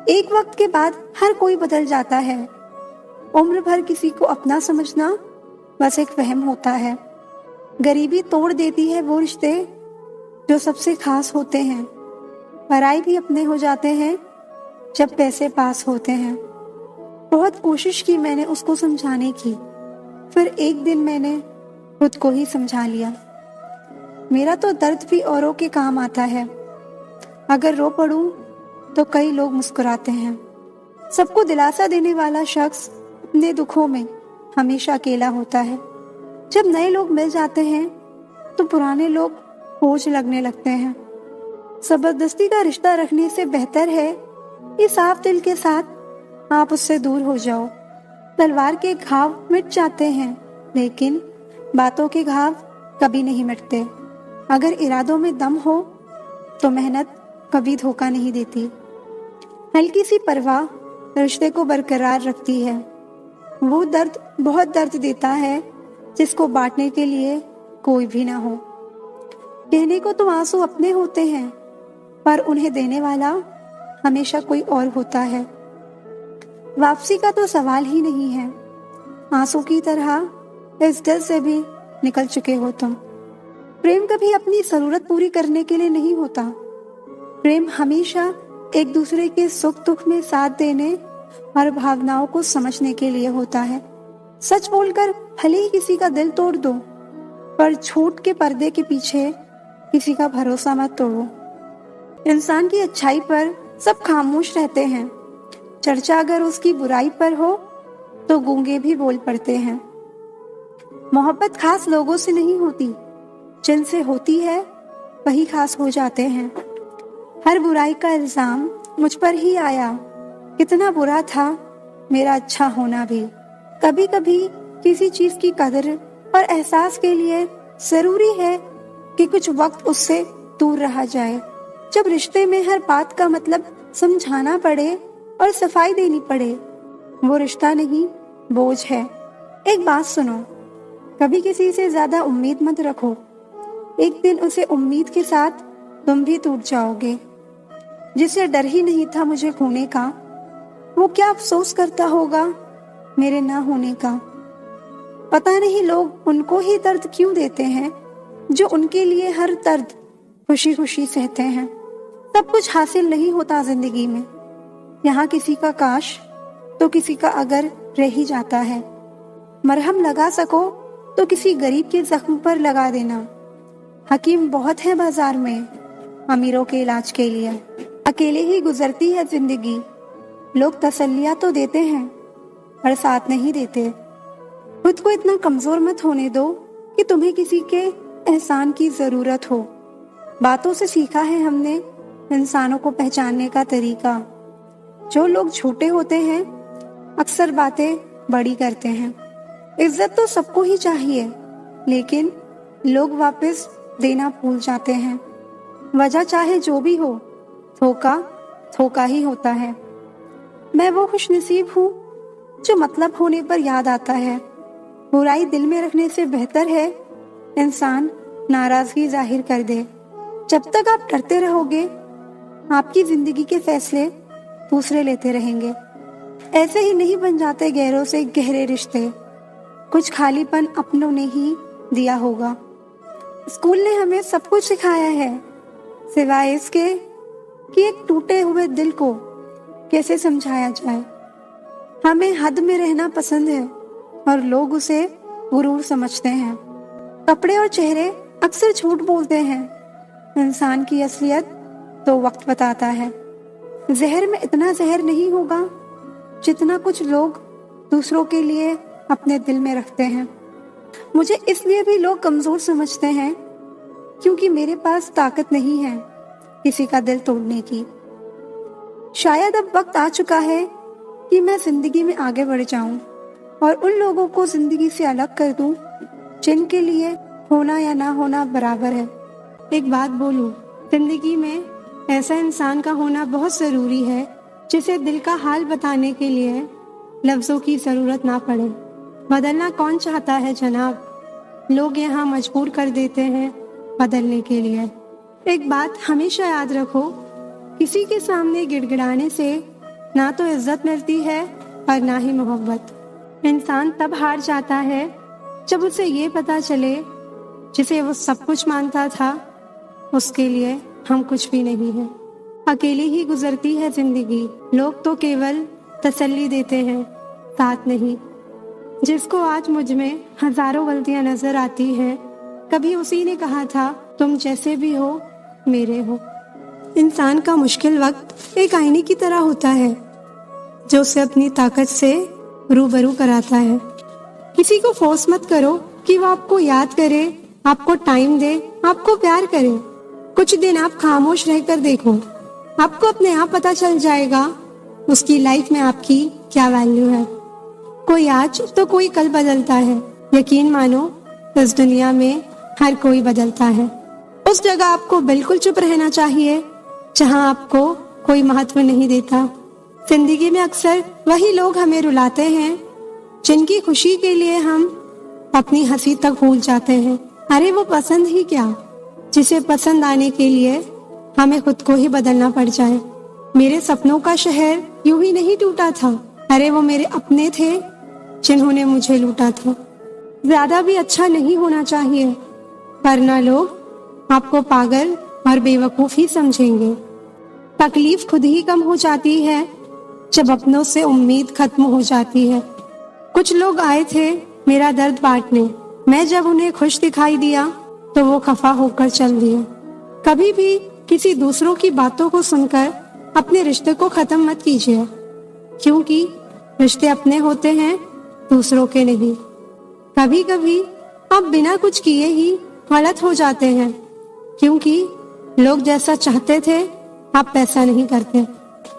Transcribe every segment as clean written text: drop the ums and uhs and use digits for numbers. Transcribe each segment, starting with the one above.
एक वक्त के बाद हर कोई बदल जाता है। उम्र भर किसी को अपना समझना बस एक वहम होता है। गरीबी तोड़ देती है वो रिश्ते जो सबसे खास होते हैं। पराई भी अपने हो जाते हैं जब पैसे पास होते हैं। बहुत कोशिश की मैंने उसको समझाने की, फिर एक दिन मैंने खुद को ही समझा लिया। मेरा तो दर्द भी औरों के काम आता है। अगर रो पड़ूं तो कई लोग मुस्कुराते हैं। सबको दिलासा देने वाला शख्स अपने दुखों में हमेशा अकेला होता है। जब नए लोग मिल जाते हैं तो पुराने लोग बोझ लगने लगते हैं। जबरदस्ती का रिश्ता रखने से बेहतर है कि साफ दिल के साथ आप उससे दूर हो जाओ। तलवार के घाव मिट जाते हैं, लेकिन बातों के घाव कभी नहीं मिटते। अगर इरादों में दम हो तो मेहनत कभी धोखा नहीं देती। हल्की सी परवाह रिश्ते को बरकरार रखती है। वो दर्द बहुत दर्द देता है जिसको बांटने के लिए कोई भी ना हो। कहने को तो आंसू अपने होते हैं, पर उन्हें देने वाला हमेशा कोई और होता है। वापसी का तो सवाल ही नहीं है। आंसू की तरह इस दिल से भी निकल चुके हो तुम। प्रेम कभी अपनी जरूरत पूरी करने के लिए नहीं होता। प्रेम हमेशा एक दूसरे के सुख दुख में साथ देने और भावनाओं को समझने के लिए होता है। सच बोलकर भले ही किसी का दिल तोड़ दो, पर झूठ के पर्दे के पीछे किसी का भरोसा मत तोड़ो। इंसान की अच्छाई पर सब खामोश रहते हैं। चर्चा अगर उसकी बुराई पर हो तो गूंगे भी बोल पड़ते हैं। मोहब्बत खास लोगों से नहीं होती, जिनसे होती है वही खास हो जाते हैं। हर बुराई का इल्जाम मुझ पर ही आया। कितना बुरा था मेरा अच्छा होना भी। कभी कभी किसी चीज की कदर और एहसास के लिए जरूरी है कि कुछ वक्त उससे दूर रहा जाए। जब रिश्ते में हर बात का मतलब समझाना पड़े और सफाई देनी पड़े, वो रिश्ता नहीं बोझ है। एक बात सुनो, कभी किसी से ज्यादा उम्मीद मत रखो। एक दिन उसे उम्मीद के साथ तुम भी टूट जाओगे। जिसे डर ही नहीं था मुझे खोने का, वो क्या अफसोस करता होगा मेरे ना होने का। पता नहीं लोग उनको ही दर्द क्यों देते हैं जो उनके लिए हर दर्द खुशी खुशी सहते हैं। सब कुछ हासिल नहीं होता जिंदगी में। यहाँ किसी का काश तो किसी का अगर रह ही जाता है। मरहम लगा सको तो किसी गरीब के जख्म पर लगा देना। हकीम बहुत है बाजार में अमीरों के इलाज के लिए। अकेले ही गुजरती है जिंदगी। लोग तसल्लियां तो देते हैं पर साथ नहीं देते। खुद को इतना कमजोर मत होने दो कि तुम्हें किसी के एहसान की जरूरत हो। बातों से सीखा है हमने इंसानों को पहचानने का तरीका। जो लोग झूठे होते हैं अक्सर बातें बड़ी करते हैं। इज्जत तो सबको ही चाहिए, लेकिन लोग वापस देना भूल जाते हैं। वजह चाहे जो भी हो, धोखा धोखा ही होता है। मैं वो खुशनसीब हूँ जो मतलब होने पर याद आता है। बुराई दिल में रखने से बेहतर है इंसान नाराजगी जाहिर कर दे। जब तक आप डरते रहोगे, आपकी जिंदगी के फैसले दूसरे लेते रहेंगे। ऐसे ही नहीं बन जाते गहरों से गहरे रिश्ते। कुछ खालीपन अपनों ने ही दिया होगा। स्कूल ने हमें सब कुछ सिखाया है, सिवाय इसके कि एक टूटे हुए दिल को कैसे समझाया जाए। हमें हद में रहना पसंद है और लोग उसे गुरूर समझते हैं। कपड़े और चेहरे अक्सर झूठ बोलते हैं। इंसान की असलियत तो वक्त बताता है। जहर में इतना जहर नहीं होगा जितना कुछ लोग दूसरों के लिए अपने दिल में रखते हैं। मुझे इसलिए भी लोग कमजोर समझते हैं क्योंकि मेरे पास ताकत नहीं है किसी का दिल तोड़ने की। शायद अब वक्त आ चुका है कि मैं जिंदगी में आगे बढ़ जाऊं और उन लोगों को जिंदगी से अलग कर दूं जिनके लिए होना या ना होना बराबर है। एक बात बोलूं, जिंदगी में ऐसा इंसान का होना बहुत जरूरी है जिसे दिल का हाल बताने के लिए लफ्जों की जरूरत ना पड़े। बदलना कौन चाहता है जनाब, लोग यहाँ मजबूर कर देते हैं बदलने के लिए। एक बात हमेशा याद रखो, किसी के सामने गिड़गिड़ाने से ना तो इज्जत मिलती है और ना ही मोहब्बत। इंसान तब हार जाता है जब उसे ये पता चले जिसे वो सब कुछ मानता था उसके लिए हम कुछ भी नहीं है। अकेली ही गुजरती है जिंदगी, लोग तो केवल तसल्ली देते हैं, साथ नहीं। जिसको आज मुझ में हजारों गलतियां नजर आती हैं, कभी उसी ने कहा था तुम जैसे भी हो मेरे हो। इंसान का मुश्किल वक्त एक आईने की तरह होता है जो उसे अपनी ताकत से रूबरू कराता है। किसी को फोर्स मत करो कि वो आपको याद करे, आपको टाइम दे, आपको प्यार करे। कुछ दिन आप खामोश रहकर देखो, आपको अपने आप पता चल जाएगा उसकी लाइफ में आपकी क्या वैल्यू है। कोई आज तो कोई कल बदलता है। यकीन मानो इस दुनिया में हर कोई बदलता है। उस जगह आपको बिल्कुल चुप रहना चाहिए जहां आपको कोई महत्व नहीं देता। जिंदगी में अक्सर वही लोग हमें रुलाते हैं जिनकी खुशी के लिए हम अपनी हंसी तक भूल जाते हैं। अरे वो पसंद ही क्या, जिसे पसंद आने के लिए हमें खुद को ही बदलना पड़ जाए। मेरे सपनों का शहर यूं ही नहीं टूटा था। अरे वो मेरे अपने थे जिन्होंने मुझे लूटा था। ज्यादा भी अच्छा नहीं होना चाहिए, वरना लोग आपको पागल और बेवकूफ ही समझेंगे। तकलीफ खुद ही कम हो जाती है जब अपनों से उम्मीद खत्म हो जाती है। कुछ लोग आए थे मेरा दर्द बांटने, मैं जब उन्हें खुश दिखाई दिया तो वो खफा होकर चल दिए। कभी भी किसी दूसरों की बातों को सुनकर अपने रिश्ते को खत्म मत कीजिए, क्योंकि रिश्ते अपने होते हैं, दूसरों के नहीं। कभी कभी आप बिना कुछ किए ही गलत हो जाते हैं, क्योंकि लोग जैसा चाहते थे आप पैसा नहीं करते।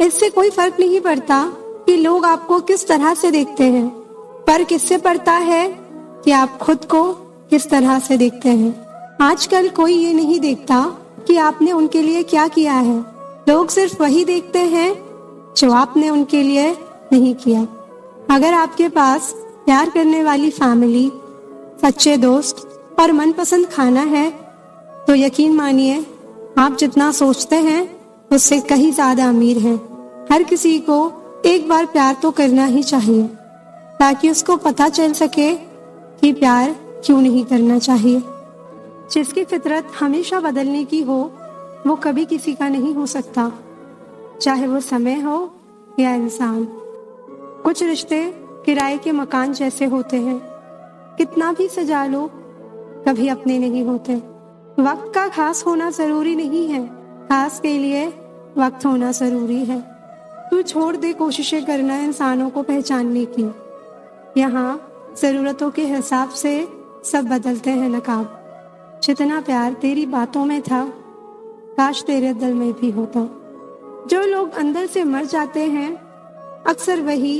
इससे कोई फर्क नहीं पड़ता कि लोग आपको किस तरह से देखते हैं, पर किससे पड़ता है कि आप खुद को किस तरह से देखते हैं। आजकल कोई ये नहीं देखता कि आपने उनके लिए क्या किया है, लोग सिर्फ वही देखते हैं जो आपने उनके लिए नहीं किया। अगर आपके पास प्यार करने वाली फैमिली, सच्चे दोस्त और मनपसंद खाना है तो यकीन मानिए आप जितना सोचते हैं उससे कहीं ज्यादा अमीर हैं। हर किसी को एक बार प्यार तो करना ही चाहिए ताकि उसको पता चल सके कि प्यार क्यों नहीं करना चाहिए। जिसकी फितरत हमेशा बदलने की हो वो कभी किसी का नहीं हो सकता, चाहे वो समय हो या इंसान। कुछ रिश्ते किराए के मकान जैसे होते हैं, कितना भी सजा लो कभी अपने नहीं होते। वक्त का खास होना जरूरी नहीं है, खास के लिए वक्त होना जरूरी है। तू छोड़ दे कोशिशें करना इंसानों को पहचानने की। यहाँ जरूरतों के हिसाब से सब बदलते हैं नकाब। जितना प्यार तेरी बातों में था काश तेरे दिल में भी होता। जो लोग अंदर से मर जाते हैं अक्सर वही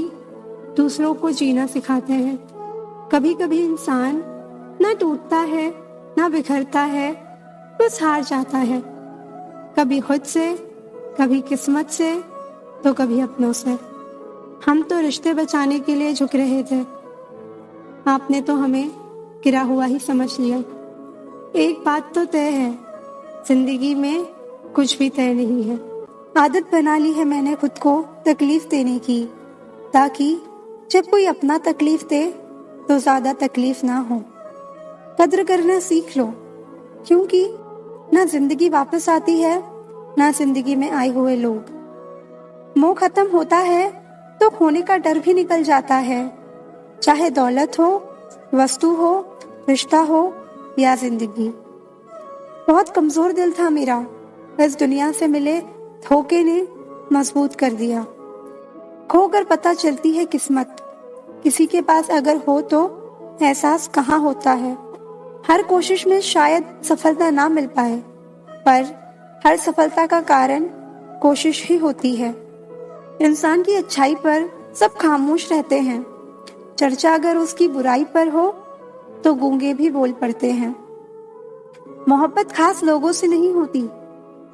दूसरों को जीना सिखाते हैं। कभी कभी इंसान ना टूटता है ना बिखरता है, बस हार जाता है, कभी खुद से, कभी किस्मत से, तो कभी अपनों से। हम तो रिश्ते बचाने के लिए झुक रहे थे, आपने तो हमें गिरा हुआ ही समझ लिया। एक बात तो तय है, जिंदगी में कुछ भी तय नहीं है। आदत बना ली है मैंने खुद को तकलीफ देने की, ताकि जब कोई अपना तकलीफ दे तो ज्यादा तकलीफ ना हो। कद्र करना सीख लो, क्योंकि ना जिंदगी वापस आती है ना जिंदगी में आए हुए लोग। मोह खत्म होता है तो खोने का डर भी निकल जाता है, चाहे दौलत हो, वस्तु हो, रिश्ता हो या जिंदगी। बहुत कमजोर दिल था मेरा, इस दुनिया से मिले धोखे ने मजबूत कर दिया। खोकर पता चलती है किस्मत, किसी के पास अगर हो तो एहसास कहाँ होता है। हर कोशिश में शायद सफलता ना मिल पाए, पर हर सफलता का कारण कोशिश ही होती है। इंसान की अच्छाई पर सब खामोश रहते हैं, चर्चा अगर उसकी बुराई पर हो तो गूंगे भी बोल पड़ते हैं। मोहब्बत खास लोगों से नहीं होती,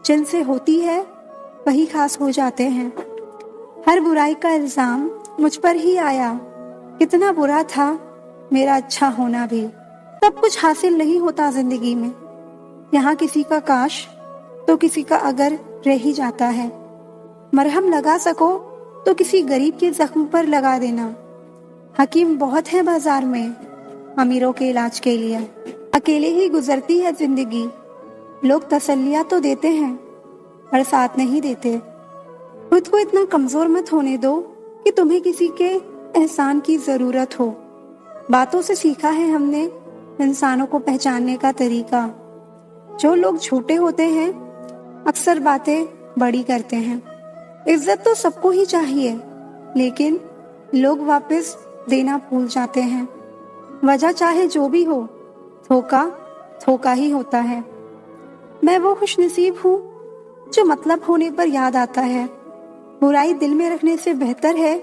जिनसे होती है वही खास हो जाते हैं। हर बुराई का इल्जाम मुझ पर ही आया, कितना बुरा था मेरा अच्छा होना भी। सब कुछ हासिल नहीं होता जिंदगी में, यहाँ किसी का काश तो किसी का अगर रह ही जाता है। मरहम लगा सको तो किसी गरीब के जख्म पर लगा देना। हकीम बहुत है बाजार में अमीरों के इलाज के लिए। अकेले ही गुजरती है जिंदगी। लोग तसल्लियां तो देते हैं पर साथ नहीं देते। खुद को इतना कमजोर मत होने दो कि तुम्हें किसी के एहसान की जरूरत हो। बातों से सीखा है हमने इंसानों को पहचानने का तरीका। जो लोग छोटे होते हैं अक्सर बातें बड़ी करते हैं। इज्जत तो सबको ही चाहिए, लेकिन लोग वापस देना भूल जाते हैं। वजह चाहे जो भी हो, धोखा धोखा ही होता है। मैं वो खुशनसीब हूँ जो मतलब होने पर याद आता है। बुराई दिल में रखने से बेहतर है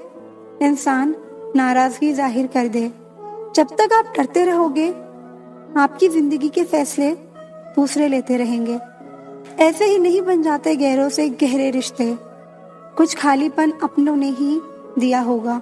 इंसान नाराजगी जाहिर कर दे। जब तक आप डरते रहोगे, आपकी जिंदगी के फैसले दूसरे लेते रहेंगे। ऐसे ही नहीं बन जाते गहरों से गहरे रिश्ते। कुछ खालीपन अपनों ने ही दिया होगा।